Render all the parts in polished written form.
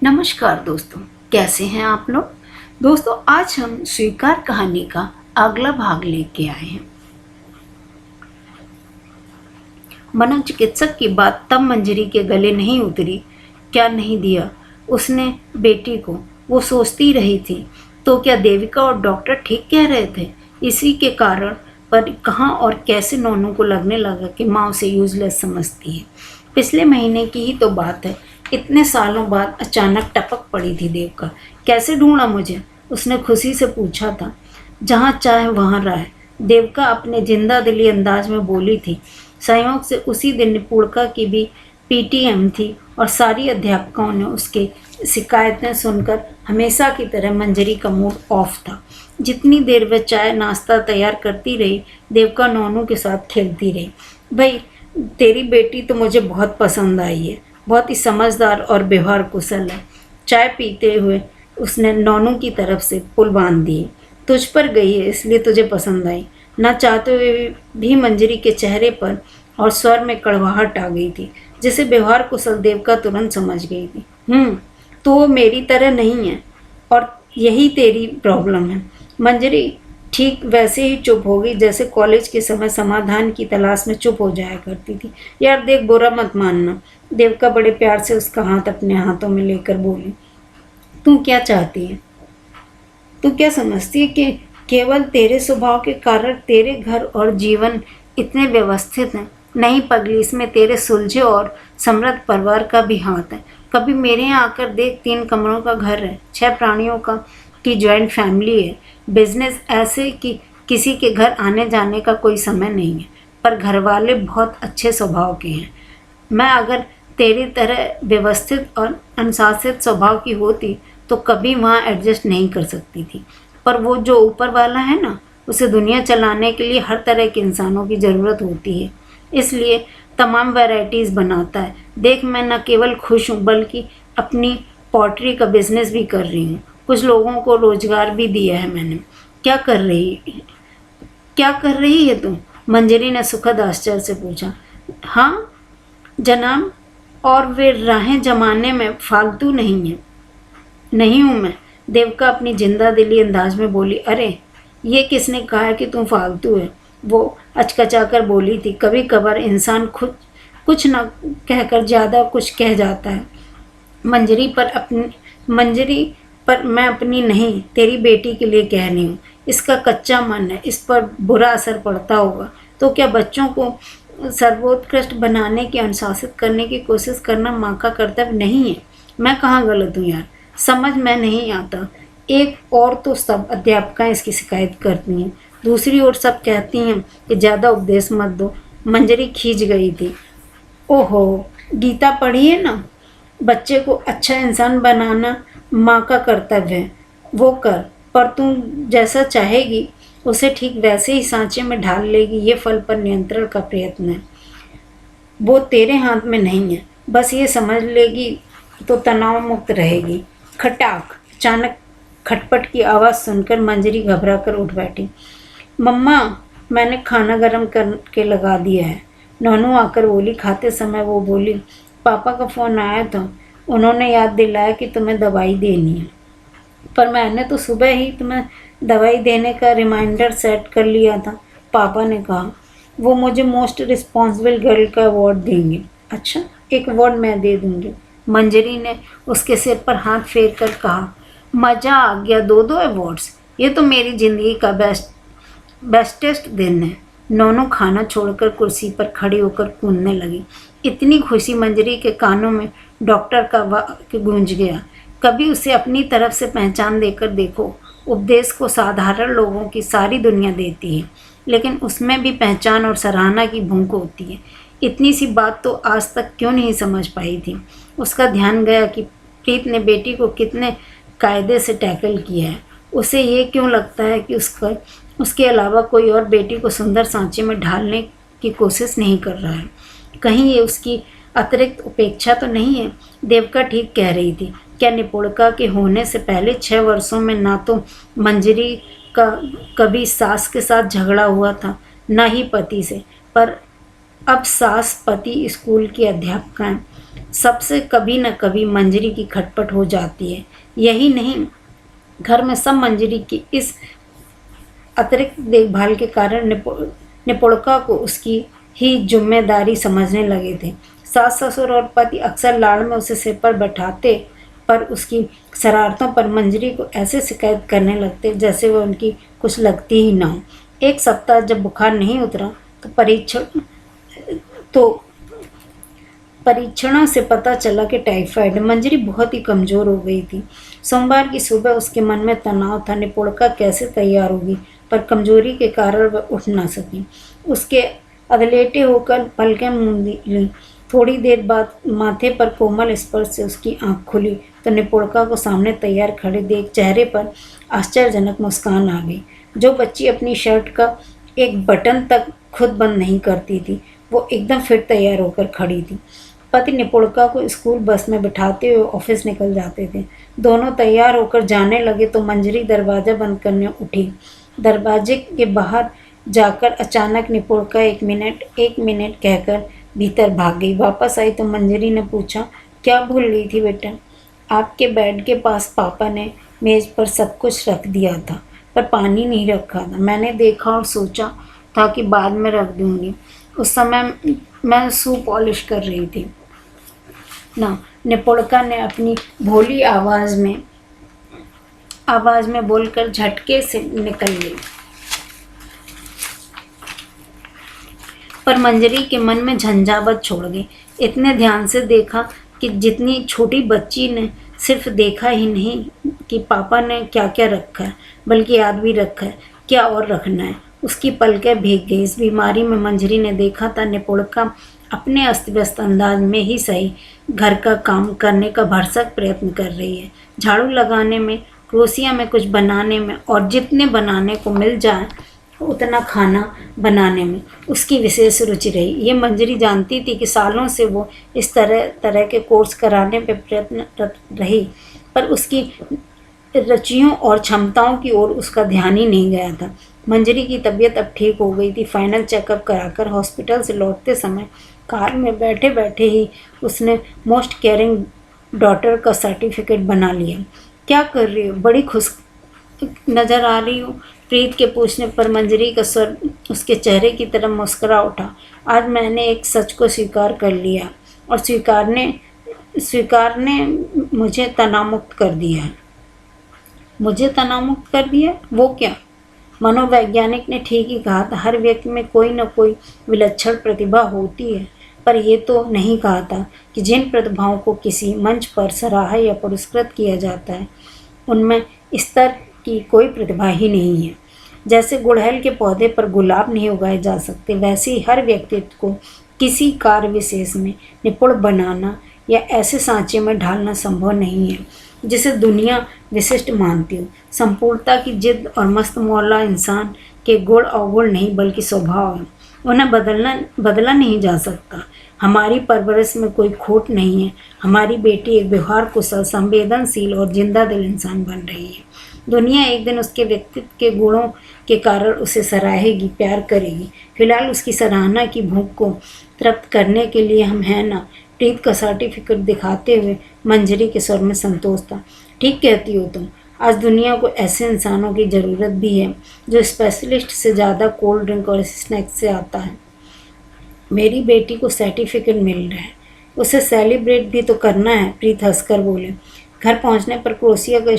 नमस्कार दोस्तों, कैसे हैं आप लोग। दोस्तों, आज हम स्वीकार कहानी का अगला भाग लेके आए हैं। मनोचिकित्सक की बात तब मंजरी के गले नहीं उतरी। क्या नहीं दिया उसने बेटी को। वो सोचती रही थी, तो क्या देविका और डॉक्टर ठीक कह रहे थे। इसी के कारण पर कहाँ और कैसे नोनू को लगने लगा कि माँ उसे यूजलेस समझती है। पिछले महीने की ही तो बात है। इतने सालों बाद अचानक टपक पड़ी थी देविका। कैसे ढूंढा मुझे, उसने खुशी से पूछा था। जहाँ चाहे वहाँ राह, देविका अपने जिंदा दिली अंदाज में बोली थी। संयोग से उसी दिन निपुणिका की भी पीटीएम थी और सारी अध्यापकों ने उसके शिकायतें सुनकर हमेशा की तरह मंजरी का मूड ऑफ था। जितनी देर वह चाय नाश्ता तैयार करती रही, देविका नोनू के साथ खेलती रही। भाई, तेरी बेटी तो मुझे बहुत पसंद आई है, बहुत ही समझदार और व्यवहार कुशल है। चाय पीते हुए उसने नोनू की तरफ से पुल बांध दिए। तुझ पर गई है इसलिए तुझे पसंद आई। न चाहते हुए भी मंजरी के चेहरे पर और स्वर में कड़वाहट आ गई थी, जिसे व्यवहार कुशल देविका तुरंत समझ गई थी। तो वो मेरी तरह नहीं है और यही तेरी प्रॉब्लम है। मंजरी ठीक वैसे ही चुप हो गई जैसे कॉलेज के समय समाधान की तलाश में चुप हो जाया करती थी। यार देख, बुरा मत मानना। देविका बड़े प्यार से उसका हाथ अपने हाथों में लेकर बोली। तू क्या चाहती है? तू क्या समझती है कि केवल तेरे स्वभाव के कारण तेरे घर और जीवन इतने व्यवस्थित हैं? नहीं पगली, इसमें तेरे सुलझे और समृद्ध परिवार का भी हाथ है। कभी मेरे यहाँ आकर देख, 3 कमरों का घर है, 6 प्राणियों का की जॉइंट फैमिली है, बिजनेस, ऐसे कि किसी के घर आने जाने का कोई समय नहीं है। पर घर वाले बहुत अच्छे स्वभाव के हैं। मैं अगर तेरी तरह व्यवस्थित और अनुशासित स्वभाव की होती तो कभी वहाँ एडजस्ट नहीं कर सकती थी। पर वो जो ऊपर वाला है ना, उसे दुनिया चलाने के लिए हर तरह के इंसानों की ज़रूरत होती है, इसलिए तमाम वैरायटीज़ बनाता है। देख, मैं न केवल खुश हूँ बल्कि अपनी पॉटरी का बिजनेस भी कर रही हूँ। कुछ लोगों को रोजगार भी दिया है मैंने। क्या कर रही है तुम? मंजरी ने सुखद आश्चर्य से पूछा। हाँ जनाब, और वे राहें जमाने में फालतू नहीं है। नहीं हूँ मैं, देविका अपनी जिंदा दिली अंदाज में बोली। अरे, ये किसने कहा है कि तुम फालतू है? वो अचकचाकर बोली थी। कभी कभार इंसान खुद कुछ न कहकर ज़्यादा कुछ कह जाता है। मंजरी पर मैं अपनी नहीं, तेरी बेटी के लिए कह रही हूँ। इसका कच्चा मन है, इस पर बुरा असर पड़ता होगा। तो क्या बच्चों को सर्वोत्कृष्ट बनाने की, अनुशासित करने की कोशिश करना माँ का कर्तव्य नहीं है? मैं कहाँ गलत हूँ यार, समझ में नहीं आता। एक और तो सब अध्यापकाएं इसकी शिकायत करती हैं, दूसरी ओर सब कहती हैं कि ज़्यादा उपदेश मत दो। मंजरी खींच गई थी। ओहो, गीता पढ़ी है ना, बच्चे को अच्छा इंसान बनाना माँ का कर्तव्य है, वो कर। पर तू जैसा चाहेगी उसे ठीक वैसे ही सांचे में ढाल लेगी। ये फल पर नियंत्रण का प्रयत्न है, वो तेरे हाथ में नहीं है। बस ये समझ लेगी तो तनाव मुक्त रहेगी। खटाक, अचानक खटपट की आवाज़ सुनकर मंजरी घबरा कर उठ बैठी। मम्मा, मैंने खाना गर्म करके लगा दिया है, नोनू आकर बोली। खाते समय वो बोली, पापा का फ़ोन आया था, उन्होंने याद दिलाया कि तुम्हें दवाई देनी है। पर मैंने तो सुबह ही तुम्हें दवाई देने का रिमाइंडर सेट कर लिया था। पापा ने कहा वो मुझे मोस्ट रिस्पॉन्सिबल गर्ल का अवार्ड देंगे। अच्छा, एक अवार्ड मैं दे दूँगी। मंजरी ने उसके सिर पर हाथ फेर कर कहा। मज़ा आ गया, 2 अवार्ड्स, ये तो मेरी ज़िंदगी का बेस्टेस्ट दिन है। नोनू खाना छोड़कर कुर्सी पर खड़ी होकर कूदने लगी। इतनी खुशी मंजरी के कानों में डॉक्टर का वाक्य गूंज गया। कभी उसे अपनी तरफ से पहचान देकर देखो। उपदेश को साधारण लोगों की सारी दुनिया देती है, लेकिन उसमें भी पहचान और सराहना की भूख होती है। इतनी सी बात तो आज तक क्यों नहीं समझ पाई थी। उसका ध्यान गया कि प्रीत ने बेटी को कितने कायदे से टैकल किया है। उसे ये क्यों लगता है कि उसके अलावा कोई और बेटी को सुंदर सांचे में ढालने की कोशिश नहीं कर रहा है। कहीं ये उसकी अतिरिक्त उपेक्षा तो नहीं है? देविका ठीक कह रही थी। क्या निपुणिका के होने से पहले 6 वर्षों में ना तो मंजरी का कभी सास के साथ झगड़ा हुआ था, ना ही पति से। पर अब सास, पति, स्कूल की अध्यापिकाएं, सबसे कभी न कभी मंजरी की खटपट हो जाती है। यही नहीं, घर में सब मंजरी की इस अतिरिक्त देखभाल के कारण निपुणका को उसकी ही जिम्मेदारी समझने लगे थे। सास ससुर और पति अक्सर लाड़ में उसे सिर पर बैठाते, पर उसकी शरारतों पर मंजरी को ऐसे शिकायत करने लगते जैसे वह उनकी कुछ लगती ही ना हो। एक सप्ताह जब बुखार नहीं उतरा तो परीक्षणों से पता चला कि टाइफाइड। मंजरी बहुत ही कमज़ोर हो गई थी। सोमवार की सुबह उसके मन में तनाव था, निपुणका कैसे तैयार होगी, पर कमजोरी के कारण वह उठ ना सकी। उसके अधलेटे होकर पलकें मूंद लीं। थोड़ी देर बाद माथे पर कोमल स्पर्श से उसकी आंख खुली तो निपुणका को सामने तैयार खड़े देख चेहरे पर आश्चर्यजनक मुस्कान आ गई। जो बच्ची अपनी शर्ट का एक बटन तक खुद बंद नहीं करती थी, वो एकदम फिट तैयार होकर खड़ी थी। पति निपुणका को स्कूल बस में बिठाते हुए ऑफिस निकल जाते थे। दोनों तैयार होकर जाने लगे तो मंजरी दरवाज़ा बंद करने उठी। दरवाजे के बाहर जाकर अचानक निपुणका एक मिनट कहकर भीतर भाग गई। वापस आई तो मंजरी ने पूछा, क्या भूल गई थी बेटा? आपके बेड के पास पापा ने मेज़ पर सब कुछ रख दिया था, पर पानी नहीं रखा था। मैंने देखा और सोचा था कि बाद में रख दूंगी। उस समय मैं शू पॉलिश कर रही थी ना, निपुणका ने अपनी भोली आवाज़ में बोलकर झटके से निकल गई। पर मंजरी के मन में झंझावत छोड़ गई। इतने ध्यान से देखा कि जितनी छोटी बच्ची ने सिर्फ देखा ही नहीं कि पापा ने क्या क्या रखा है, बल्कि याद भी रखा है क्या और रखना है। उसकी पलकें भीग गई। इस बीमारी में मंजरी ने देखा था निपुणका अपने अस्त व्यस्त अंदाज में ही सही घर का काम करने का भरसक प्रयत्न कर रही है। झाड़ू लगाने में, क्रोशिया में कुछ बनाने में और जितने बनाने को मिल जाए उतना खाना बनाने में उसकी विशेष रुचि रही। ये मंजरी जानती थी कि सालों से वो इस तरह के कोर्स कराने पर प्रयत्नरत रही, पर उसकी रुचियों और क्षमताओं की ओर उसका ध्यान ही नहीं गया था। मंजरी की तबीयत अब ठीक हो गई थी। फाइनल चेकअप कराकर हॉस्पिटल से लौटते समय कार में बैठे बैठे ही उसने मोस्ट केयरिंग डॉटर का सर्टिफिकेट बना लिया। क्या कर रही हो? बड़ी खुश नज़र आ रही हो? प्रीत के पूछने पर मंजरी का स्वर उसके चेहरे की तरफ मुस्कुरा उठा। आज मैंने एक सच को स्वीकार कर लिया और स्वीकार ने मुझे तनावमुक्त कर दिया है। मुझे तनावमुक्त कर दिया? वो क्या? मनोवैज्ञानिक ने ठीक ही कहा था, हर व्यक्ति में कोई न कोई विलक्षण प्रतिभा होती है, पर यह तो नहीं कहा था कि जिन प्रतिभाओं को किसी मंच पर सराहा या पुरस्कृत किया जाता है उनमें स्तर की कोई प्रतिभा ही नहीं है। जैसे गुड़हल के पौधे पर गुलाब नहीं उगाए जा सकते, वैसे ही हर व्यक्तित्व को किसी कार्य विशेष में निपुण बनाना या ऐसे सांचे में ढालना संभव नहीं है जिसे दुनिया विशिष्ट मानती हो। संपूर्णता की जिद और मस्त मौला इंसान के गुण अवगुण नहीं बल्कि स्वभाव है। उन्हें बदला नहीं जा सकता। हमारी परवरिश में कोई खोट नहीं है। हमारी बेटी एक व्यवहार कुशल, संवेदनशील और जिंदा दिल इंसान बन रही है। दुनिया एक दिन उसके व्यक्तित्व के गुणों के कारण उसे सराहेगी, प्यार करेगी। फिलहाल उसकी सराहना की भूख को तृप्त करने के लिए हम हैं ना। प्रीत का सर्टिफिकेट दिखाते हुए मंजरी के स्वर में संतोष था। ठीक कहती हो तुम। आज दुनिया को ऐसे इंसानों की ज़रूरत भी है जो स्पेशलिस्ट से ज़्यादा कोल्ड ड्रिंक और स्नैक्स से आता है। मेरी बेटी को सर्टिफिकेट मिल रहा है, उसे सेलिब्रेट भी तो करना है, प्रीत हंसकर बोले। घर पहुंचने पर क्रोशिया का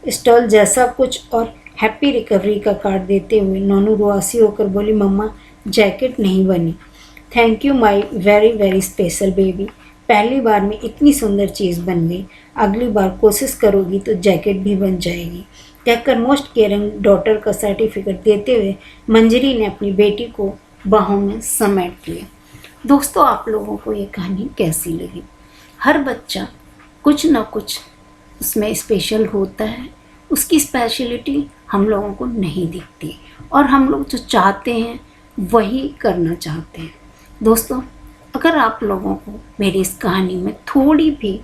स्टॉल जैसा कुछ और हैप्पी रिकवरी का कार्ड देते हुए नोनू रुआसी होकर बोली, मम्मा जैकेट नहीं बनी। Thank you my very very special baby. पहली बार में इतनी सुंदर चीज़ बन गई। अगली बार कोशिश करोगी तो जैकेट भी बन जाएगी, कहकर मोस्ट केयरिंग डॉटर का सर्टिफिकेट देते हुए मंजरी ने अपनी बेटी को बाहों में समेट लिया। दोस्तों, आप लोगों को ये कहानी कैसी लगी? हर बच्चा कुछ ना कुछ उसमें स्पेशल होता है। उसकी स्पेशलिटी हम लोगों को नहीं दिखती और हम लोग जो चाहते हैं वही करना चाहते हैं। दोस्तों, अगर आप लोगों को मेरी इस कहानी में थोड़ी भी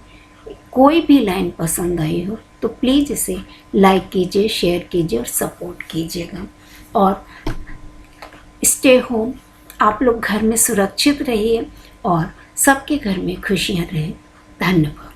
कोई भी लाइन पसंद आई हो तो प्लीज़ इसे लाइक कीजिए, शेयर कीजिए और सपोर्ट कीजिएगा। और स्टे होम, आप लोग घर में सुरक्षित रहिए और सबके घर में खुशियाँ रहे। धन्यवाद।